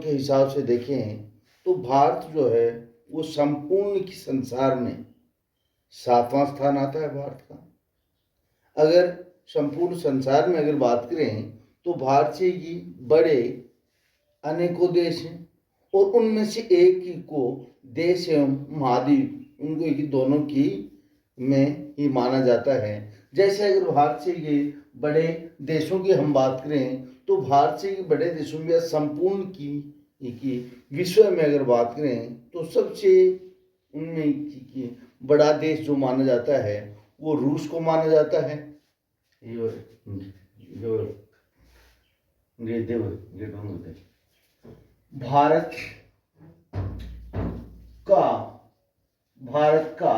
के हिसाब से देखें तो भारत जो है वो संपूर्ण की संसार में 7वां स्थान आता है भारत का। अगर संपूर्ण संसार में अगर बात करें तो भारत से ही बड़े अनेकों देश हैं और उनमें से एक ही को देश एवं महाद्वीप उनको एक दोनों की में ही माना जाता है। जैसे अगर भारत से ये बड़े देशों की हम बात करें तो भारत से बड़े देशों में संपूर्ण की विश्व में अगर बात करें तो सबसे उनमें की बड़ा देश जो माना जाता है वो रूस को माना जाता है। भारत का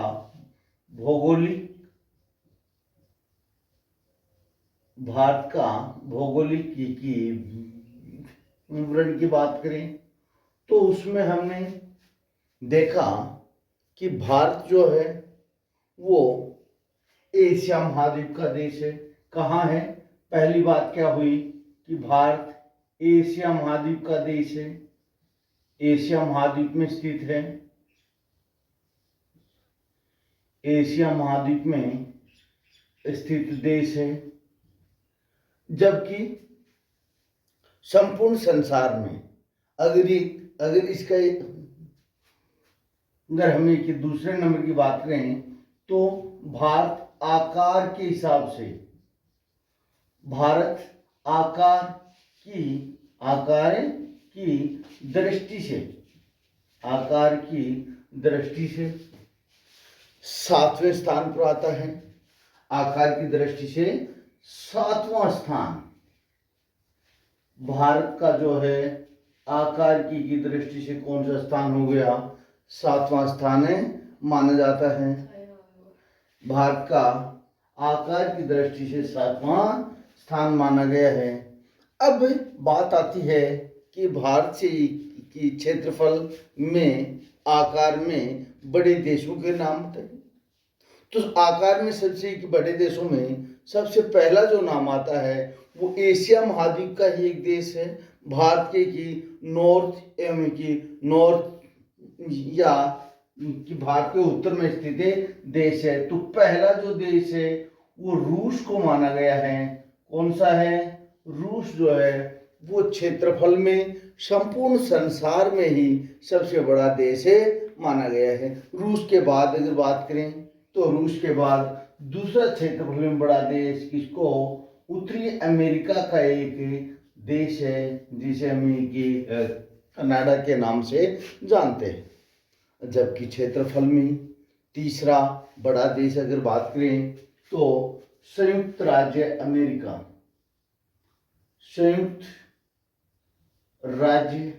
भौगोलिक की विवरण की बात करें तो उसमें हमने देखा कि भारत जो है वो एशिया महाद्वीप का देश है। कहाँ है? पहली बात क्या हुई कि भारत एशिया महाद्वीप का देश है, एशिया महाद्वीप में स्थित है, एशिया महाद्वीप में स्थित देश है। जबकि संपूर्ण संसार में अगर इसका अगर हम एक दूसरे नंबर की बात करें तो भारत आकार के हिसाब से भारत आकार की दृष्टि से 7वें स्थान पर आता है। आकार की दृष्टि से 7वां स्थान भारत का जो है आकार की दृष्टि से कौन सा स्थान हो गया? 7वां स्थान है माना जाता है। भारत का आकार की दृष्टि से 7वां स्थान माना गया है। अब बात आती है कि भारत से की क्षेत्रफल में आकार में बड़े देशों के नाम बताइए। तो आकार में सबसे बड़े देशों में सबसे पहला जो नाम आता है वो एशिया महाद्वीप का ही एक देश है। भारत के की नॉर्थ एवं की नॉर्थ या कि भारत के उत्तर में स्थित देश है। तो पहला जो देश है वो रूस को माना गया है। कौन सा है? रूस जो है वो क्षेत्रफल में संपूर्ण संसार में ही सबसे बड़ा देश है माना गया है। रूस के बाद अगर बात करें तो रूस के बाद दूसरा क्षेत्रफल में बड़ा देश किसको? उत्तरी अमेरिका का एक देश है जिसे हम कनाडा के नाम से जानते हैं। जबकि क्षेत्रफल में तीसरा बड़ा देश अगर बात करें तो संयुक्त राज्य अमेरिका संयुक्त राज्य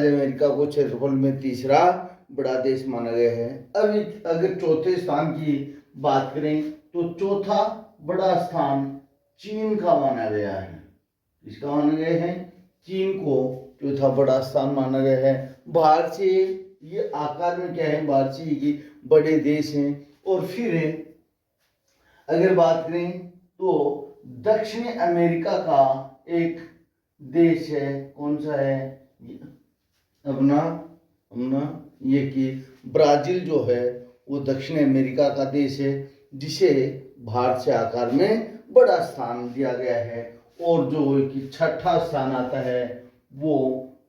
अमेरिका को क्षेत्रफल में तीसरा बड़ा देश माना गया है। अभी अगर चौथे स्थान की बात करें तो चौथा बड़ा स्थान चीन का माना गया है। इसका माना गया है चीन को चौथा बड़ा स्थान माना गया है। भारत से ये आकार में क्या है? भारत से ये बड़े देश हैं। और फिर अगर बात करें तो दक्षिण अमेरिका का एक देश है। कौन सा है? अपना ये कि ब्राजील जो है वो दक्षिण अमेरिका का देश है जिसे भारत से आकार में बड़ा स्थान दिया गया है। और जो कि छठा स्थान आता है वो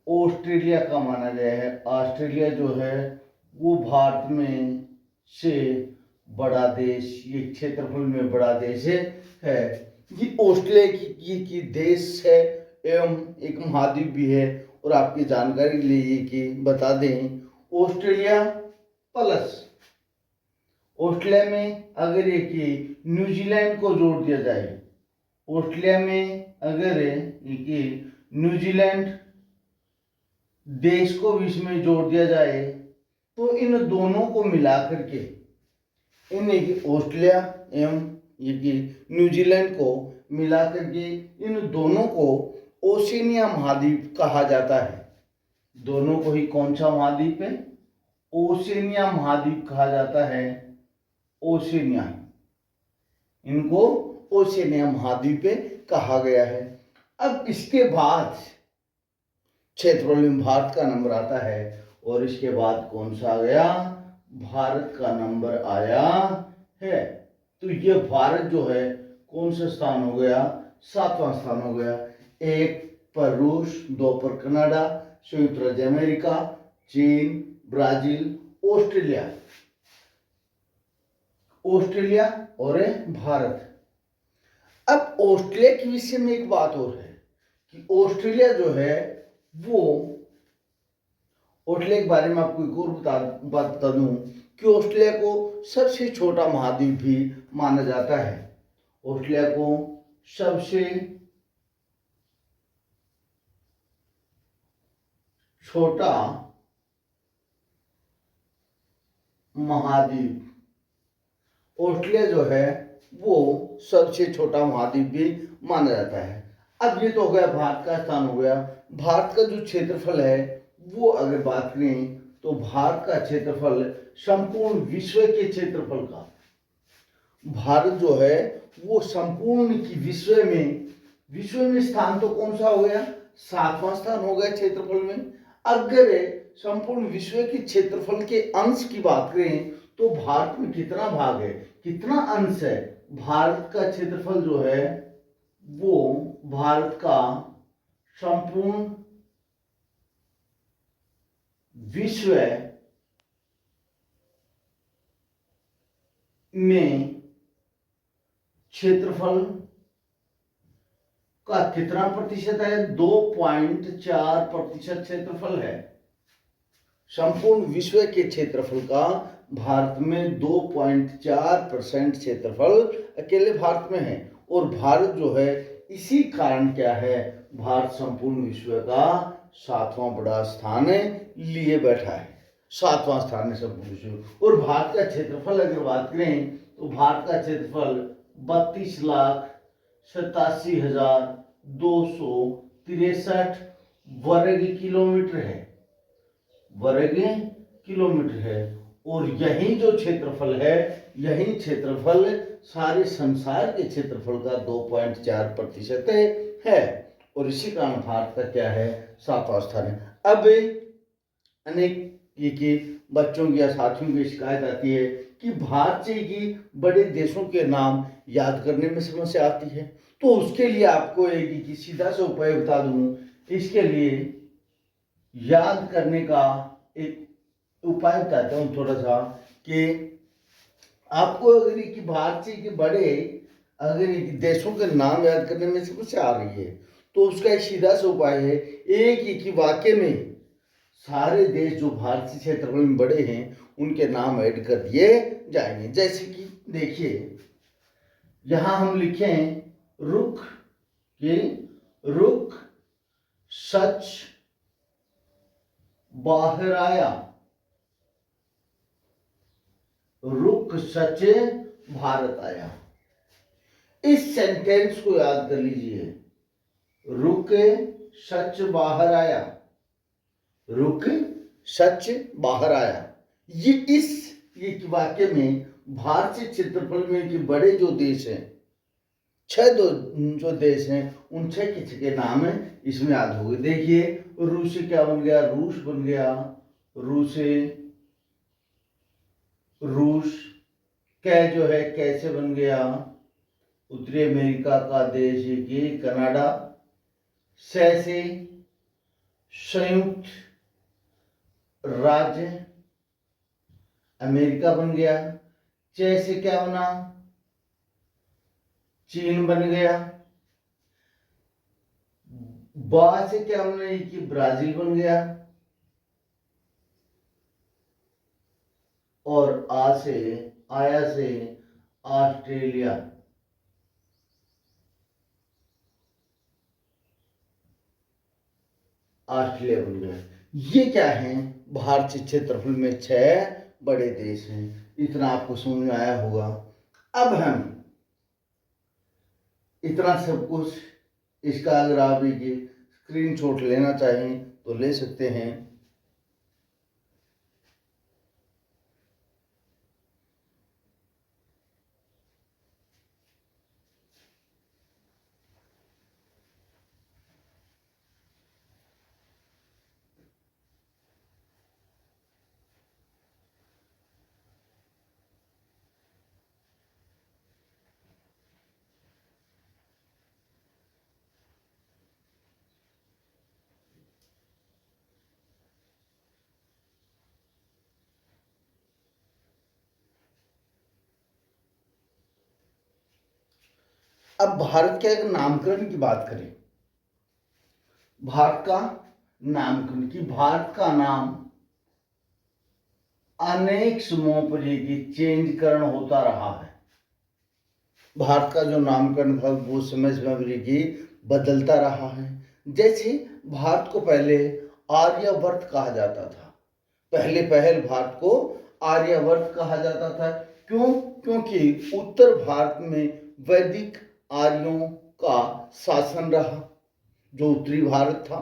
ऑस्ट्रेलिया का माना गया है। ऑस्ट्रेलिया जो है वो भारत में से बड़ा देश, ये क्षेत्रफल में बड़ा देश है। ये ऑस्ट्रेलिया की देश है एवं एक महाद्वीप भी है। और आपकी जानकारी के लिए कि बता दें ऑस्ट्रेलिया में अगर एक न्यूजीलैंड को जोड़ दिया जाए, ऑस्ट्रेलिया में अगर न्यूजीलैंड देश को भी इसमें जोड़ दिया जाए तो इन दोनों को मिलाकर के ऑस्ट्रेलिया एवं न्यूजीलैंड को मिलाकर के इन दोनों को ओशिनिया महाद्वीप कहा जाता है। दोनों को ही कौन सा महाद्वीप है? ओशिनिया महाद्वीप कहा जाता है। ओशिनिया, इनको ओशिनिया महाद्वीप कहा गया है। अब इसके बाद क्षेत्रफल में भारत का नंबर आता है और इसके बाद कौन सा आ गया, भारत का नंबर आया है। तो ये भारत जो है कौन सा स्थान हो गया, 7वां स्थान हो गया। 1 पर रूस, 2 पर कनाडा, संयुक्त राज्य अमेरिका, चीन, ब्राजील, ऑस्ट्रेलिया और भारत। अब ऑस्ट्रेलिया के विषय में एक बात और है कि ऑस्ट्रेलिया जो है वो, ऑस्ट्रेलिया के बारे में आपको एक और बात बता दूं कि ऑस्ट्रेलिया को सबसे छोटा महाद्वीप भी माना जाता है। ऑस्ट्रेलिया को सबसे छोटा महाद्वीप, ऑस्ट्रेलिया जो है वो सबसे छोटा महाद्वीप भी माना जाता है। अब ये तो हो गया भारत का स्थान हो गया। भारत का जो क्षेत्रफल है वो अगर बात करें तो भारत का क्षेत्रफल संपूर्ण विश्व के क्षेत्रफल का, भारत जो है वो संपूर्ण की विश्व में स्थान तो कौन सा हो गया, 7वां स्थान हो गया क्षेत्रफल में। अगर संपूर्ण विश्व के क्षेत्रफल के अंश की बात करें तो भारत में कितना भाग है, कितना अंश है, भारत का क्षेत्रफल जो है वो भारत का संपूर्ण विश्व में क्षेत्रफल का कितना प्रतिशत है, 2.4% क्षेत्रफल है। संपूर्ण विश्व के क्षेत्रफल का भारत में 2.4% क्षेत्रफल अकेले भारत में है। और भारत जो है इसी कारण क्या है, भारत संपूर्ण विश्व का 7वां बड़ा स्थान लिए बैठा है, 7वां स्थान है संपूर्ण विश्व। और भारत का क्षेत्रफल अगर बात करें तो भारत का क्षेत्रफल 32,87,263 वर्ग किलोमीटर है, वर्ग किलोमीटर है। और यही जो क्षेत्रफल है, यही क्षेत्रफल सारे संसार के क्षेत्रफल का 2.4% है। और इसी कारण भारत का क्या है, 7वां स्थान है। अब अनेक के बच्चों या साथियों की शिकायत आती है कि भारत से की बड़े देशों के नाम याद करने में समस्या आती है। तो उसके लिए आपको एक सीधा सा उपाय बता दूं। इसके लिए याद करने का एक उपाय बताता हूँ थोड़ा सा, कि आपको अगर कि भारत से के बड़े अगर देशों के नाम याद करने में समस्या आ रही है तो उसका एक सीधा सा उपाय है, एक ही वाक्य में सारे देश जो भारत से क्षेत्रफल में बड़े हैं उनके नाम ऐड कर दिए जाएंगे। जैसे कि देखिए यहां हम लिखें रुख, कि रुख सच बाहर आया, रुख सच भारत आया। इस सेंटेंस को याद कर लीजिए, रुख सच बाहर आया, रुख सच बाहर आया। ये इस वाक्य में भारत से क्षेत्रफल में के बड़े जो देश हैं, 6 जो देश हैं, उन 6 के नाम इसमें याद हो गए। देखिए रूस क्या बन गया, रूस बन गया, रूस। कै जो है कैसे बन गया, उत्तरी अमेरिका का देश ये कनाडा। से संयुक्त राज्य अमेरिका बन गया। चे से क्या बना, चीन बन गया। बा से क्या बना, कि ब्राजील बन गया। और आया से ऑस्ट्रेलिया। ऑस्ट्रेलिया बन गया। ये क्या है, भारत के क्षेत्रफल में 6 बड़े देश हैं। इतना आपको समझ में आया होगा। अब हम इतना सब कुछ, इसका अगर आप एक स्क्रीनशॉट लेना चाहें तो ले सकते हैं। अब भारत के अगर नामकरण की बात करें, भारत का नामकरण की, भारत का नाम अनेक समयों पर ये चेंज करण होता रहा है। भारत का जो नामकरण था वो समय समय पर ये बदलता रहा है। जैसे भारत को पहले आर्यवर्त कहा जाता था, पहले भारत को आर्यवर्त कहा जाता था। क्यों? क्योंकि उत्तर भारत में वैदिक आर्यों का शासन रहा। जो उत्तरी भारत था,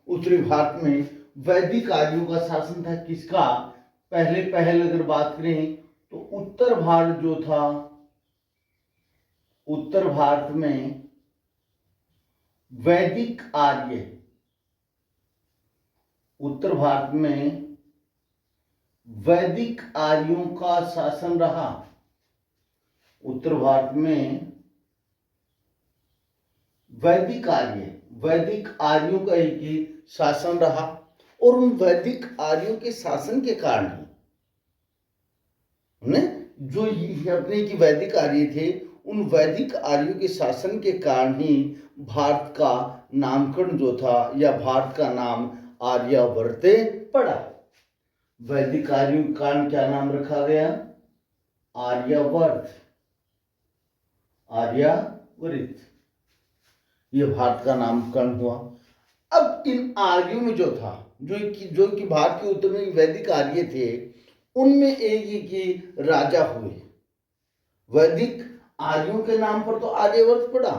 उत्तरी भारत में वैदिक आर्यों का शासन था। किसका? पहले अगर बात करें तो उत्तर भारत जो था, उत्तर भारत में वैदिक आर्य, उत्तर भारत में वैदिक आर्यों का शासन रहा। उत्तर भारत में वैदिक आर्यों का एक ही शासन रहा। और उन वैदिक आर्यों के शासन के कारण जो अपने की वैदिक आर्य थे, उन वैदिक आर्यों के शासन के कारण ही भारत का नामकरण जो था, या भारत का नाम आर्यावर्त पड़ा। वैदिक आर्यों के कारण क्या नाम रखा गया? आर्यावर्त, आर्यावर्त, ये भारत का नामकरण हुआ। अब इन आर्यों में जो था, जो कि भारत के उत्तर में वैदिक आर्य थे, उनमें एक ही राजा हुए। वैदिक आर्यों के नाम पर तो आर्यवर्त पड़ा,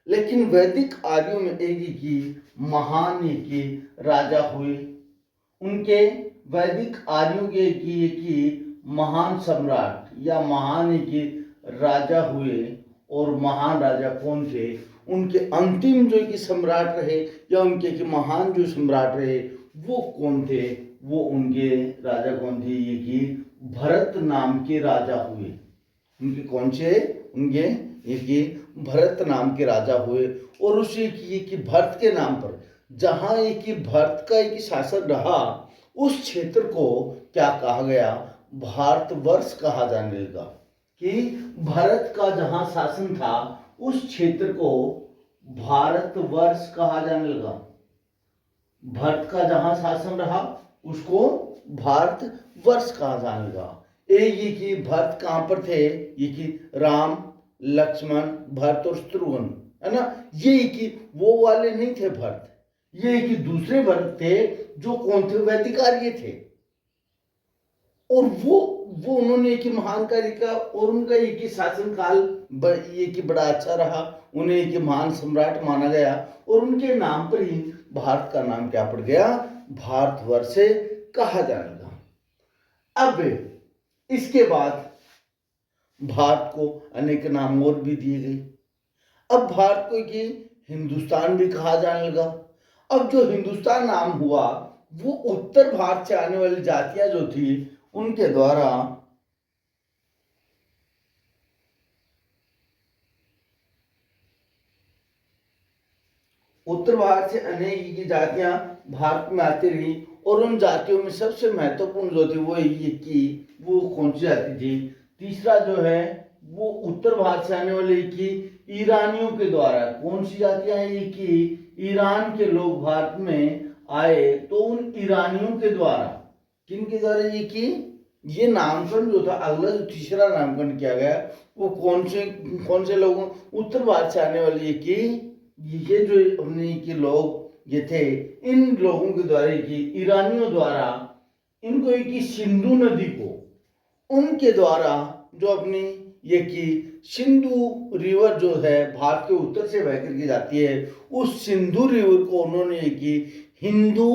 लेकिन वैदिक आर्यों में एक ही महान राजा हुए। उनके वैदिक आर्यों के एक महान सम्राट या महान राजा हुए। और महान राजा कौन थे? उनके अंतिम जो कि सम्राट रहे, या उनके कि महान जो सम्राट रहे, वो कौन थे? वो उनके राजा कौन थे? ये कि भरत नाम के राजा हुए। उनके कौन से? उनके एक भरत नाम के राजा हुए। और उस एक भरत के नाम पर जहाँ एक भरत का एक शासन रहा, उस क्षेत्र को क्या कहा गया? भारतवर्ष कहा जाने लगा। कि भरत का जहाँ शासन था, उस क्षेत्र को भारतवर्ष कहा जाने लगा। भरत का जहाँ शासन रहा, उसको भारतवर्ष कहा जाने लगा। ये कि भरत कहाँ पर थे? ये कि राम, लक्ष्मण, भरत और शत्रुघ्न, है ना। ये कि वो वाले नहीं थे भरत, ये कि दूसरे भरत थे, जो कौन थे? वैदिक आर्य थे। और वो उन्होंने एक महान कार्य किया, और उनका एक शासन काल ये कि बड़ा अच्छा रहा। उन्हें एक महान सम्राट माना गया, और उनके नाम पर ही भारत का नाम क्या पड़ गया? भारतवर्ष कहा जाने लगा। अब इसके बाद भारत को अनेक नाम और भी दिए गए। अब भारत को कि हिंदुस्तान भी कहा जाने लगा। अब जो हिंदुस्तान नाम हुआ, वो उत्तर भारत से आने वाली जातियां जो थी, उनके द्वारा उत्तर भारत से अनेक की जातियां भारत में आती रही। और उन जातियों में सबसे महत्वपूर्ण जो थी वो ये कि वो कौन सी जाति थी? तीसरा जो है वो उत्तर भारत से आने वाले की ईरानियों के द्वारा। कौन सी जातियां हैं? ये कि ईरान के लोग भारत में आए, तो उन ईरानियों के द्वारा, किन के द्वारा? ये कि ये नामकरण जो था, अगला जो तीसरा नामकरण किया गया, वो कौन से लोगों? उत्तर भारत से आने वाले की ये जो अपने के लोग ये थे, इन लोगों के द्वारा की ईरानियों द्वारा इनको एक सिंधु नदी को, उनके द्वारा जो अपनी ये कि सिंधु रिवर जो है भारत के उत्तर से बह करके जाती है, उस सिंधु रिवर को उन्होंने एक हिंदू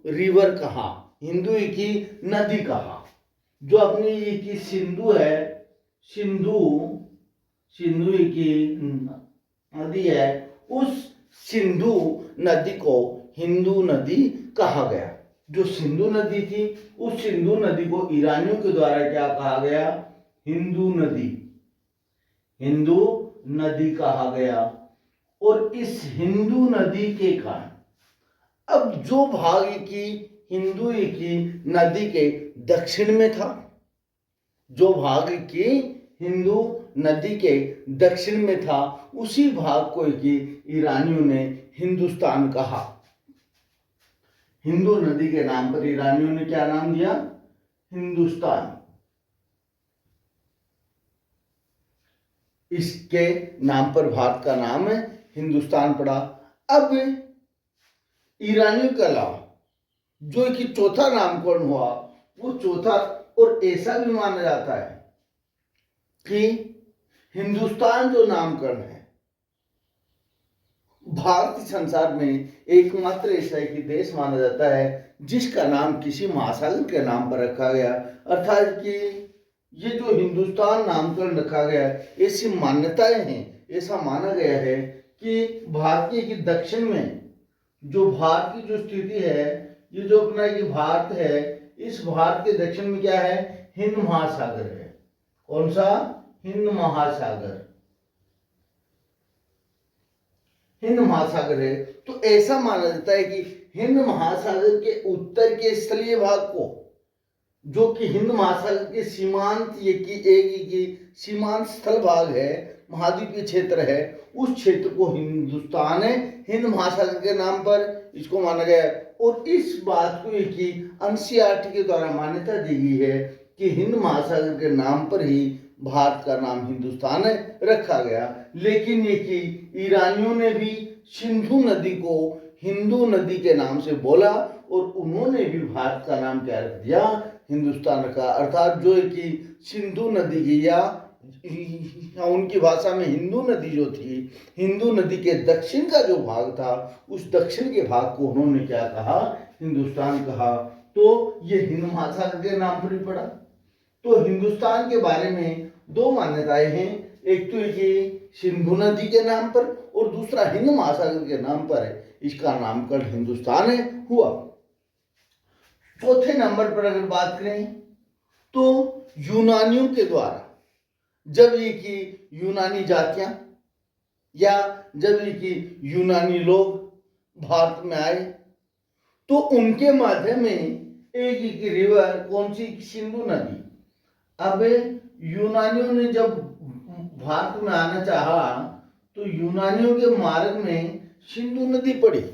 रिवर कहा, हिंदू की नदी कहा। जो अपनी ये कि सिंधु है, सिंधु की नदी है, उस सिंधु नदी को हिंदू नदी कहा गया। जो सिंधु नदी थी, उस सिंधु नदी को ईरानियों के द्वारा क्या कहा गया? हिंदू नदी कहा गया। और इस हिंदू नदी के कारण अब जो भाग की हिंदू की नदी के दक्षिण में था, जो भाग की हिंदू नदी के दक्षिण में था, उसी भाग को कि ईरानियों ने हिंदुस्तान कहा। हिंदू नदी के नाम पर ईरानियों ने क्या नाम दिया? हिंदुस्तान। इसके नाम पर भारत का नाम है हिंदुस्तान पड़ा। अब ईरानियों के अलावा जो कि चौथा नामकरण हुआ, वो चौथा और ऐसा भी माना जाता है कि हिंदुस्तान जो नामकरण है, भारतीय संसार में एकमात्र ऐसा एक देश माना जाता है जिसका नाम किसी महासागर के नाम पर रखा गया। अर्थात कि ये जो हिंदुस्तान नामकरण रखा गया, ऐसी मान्यताएं हैं, ऐसा माना गया है कि भारतीय के दक्षिण में जो भारत की जो स्थिति है, ये जो अपना कि भारत है, इस भारत के दक्षिण में क्या है? हिंद महासागर है। कौन सा? हिंद महासागर। हिंद महासागर है। तो ऐसा माना जाता है कि हिंद महासागर के उत्तर के स्थलीय भाग को, जो कि हिंद महासागर के सीमांत की सीमांत स्थल भाग है, महाद्वीपीय क्षेत्र है, उस क्षेत्र को हिंदुस्तान है हिंद महासागर के नाम पर इसको माना गया है। और इस बात को कि एनसीईआरटी के द्वारा मान्यता दी गई है कि हिंद महासागर के नाम पर ही भारत का नाम हिंदुस्तान रखा गया। लेकिन ये कि ईरानियों ने भी सिंधु नदी को हिंदू नदी के नाम से बोला और उन्होंने भी भारत का नाम क्या रख दिया? हिंदुस्तान रखा। अर्थात जो है कि सिंधु नदी की या उनकी भाषा में हिंदू नदी जो थी, हिंदू नदी के दक्षिण का जो भाग था, उस दक्षिण के भाग को उन्होंने क्या कहा? हिंदुस्तान कहा। तो ये हिंद महासागर के नाम पर ही पड़ा। तो हिंदुस्तान के बारे में दो मान्यताएं हैं, एक तो कि सिंधु नदी के नाम पर और दूसरा हिंद महासागर के नाम पर है, इसका नामकरण हिंदुस्तान हुआ। चौथे नंबर पर अगर बात करें तो यूनानियों के द्वारा जब ये कि यूनानी जातियां या जब ये कि यूनानी लोग भारत में आए, तो उनके माध्यम में एक रिवर, कौन सी? सिंधु नदी। अब यूनानियों ने जब भारत में आना चाहा तो यूनानियों के मार्ग में सिंधु नदी पड़ी।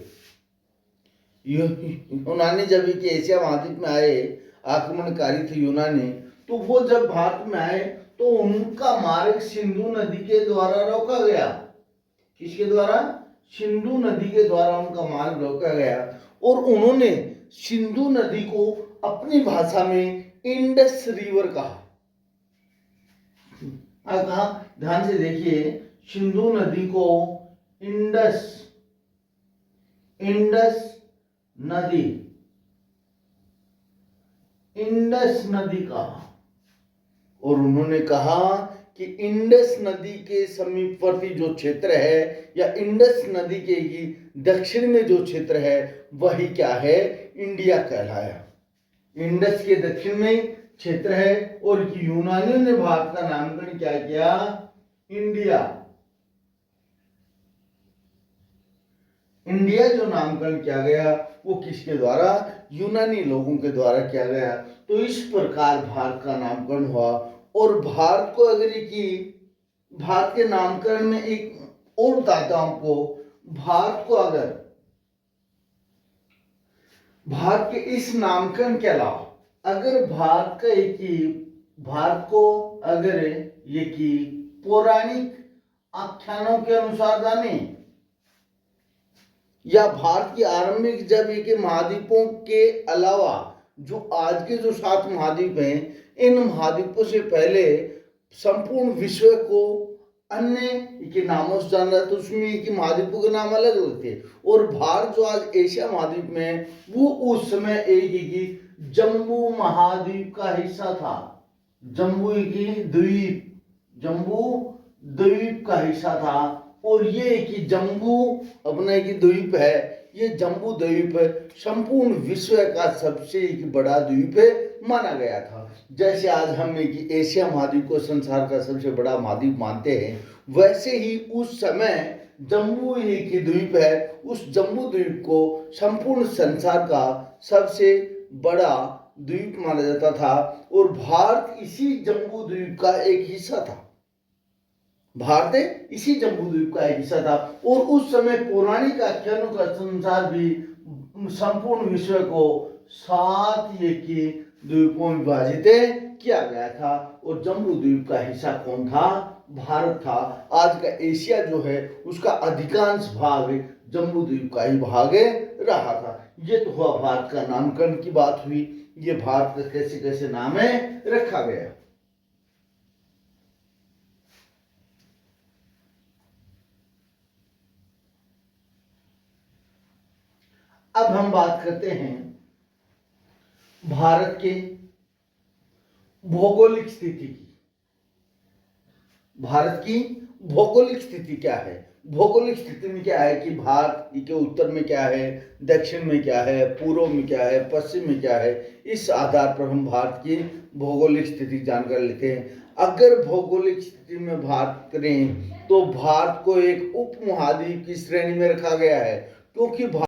यूनानी जब कि एशिया महाद्वीप में आए, आक्रमणकारी थे यूनानी, तो वो जब भारत में आए तो उनका मार्ग सिंधु नदी के द्वारा रोका गया। किसके द्वारा? सिंधु नदी के द्वारा उनका मार्ग रोका गया और उन्होंने सिंधु नदी को अपनी भाषा में इंडस रिवर कहा। अब कहा, ध्यान से देखिए, सिंधु नदी को इंडस नदी कहा। और उन्होंने कहा कि इंडस नदी के समीपवर्ती जो क्षेत्र है या इंडस नदी के दक्षिण में जो क्षेत्र है वही क्या है? इंडिया कहलाया। इंडस के दक्षिण में क्षेत्र है और यूनानियों ने भारत का नामकरण क्या किया? इंडिया। इंडिया जो नामकरण किया गया वो किसके द्वारा? यूनानी लोगों के द्वारा किया गया। तो इस प्रकार भारत का नामकरण हुआ। और भारत को अगर कि भारत के नामकरण में एक और बताता हूं आपको, भारत को अगर भारत के इस नामकरण के अलावा अगर भारत का एक ही भारत को अगर ये कि पौराणिक आख्यानों के अनुसार जाने या भारत की आरंभिक जब एक महाद्वीपों के अलावा जो आज के जो 7 महाद्वीप हैं, इन महाद्वीपों से पहले संपूर्ण विश्व को अन्य के नामों से जाना, तो उसमें कि महाद्वीपों के नाम अलग अलग थे। और भारत जो आज एशिया महाद्वीप में है, वो उस समय एक ही जम्बू महाद्वीप का हिस्सा था। जम्बू द्वीप का हिस्सा था। और ये कि जम्बू अपना एक द्वीप है, ये जम्बू द्वीप संपूर्ण विश्व का सबसे एक बड़ा द्वीप माना गया था। जैसे आज हम एक एशिया महाद्वीप को संसार का सबसे बड़ा महाद्वीप मानते हैं, वैसे ही उस समय जम्बू एक द्वीप है, उस जम्बू द्वीप को संपूर्ण संसार का सबसे बड़ा द्वीप माना जाता था। और भारत इसी जम्बू द्वीप का एक हिस्सा था। भारत इसी जम्बूद्वीप का एक हिस्सा था और उस समय पौराणिक आख्यानों के अनुसार भी संपूर्ण विश्व को 7 एक ही द्वीपों में विभाजित किया गया था और जम्बूद्वीप का हिस्सा कौन था? भारत था। आज का एशिया जो है उसका अधिकांश भाग जम्बूद्वीप का ही भाग रहा था। ये तो हुआ भारत का नामकरण की बात हुई। ये भारत का कैसे कैसे नाम रखा गया। अब हम बात करते हैं भारत के भौगोलिक स्थिति की। भारत की भौगोलिक स्थिति क्या है? भौगोलिक स्थिति में क्या है कि भारत के उत्तर में क्या है, दक्षिण में क्या है, पूर्व में क्या है, पश्चिम में क्या है। इस आधार पर हम भारत की भौगोलिक स्थिति जानकर लेते हैं। अगर भौगोलिक स्थिति में बात करें तो भारत को एक उपमहाद्वीप की श्रेणी में रखा गया है, क्योंकि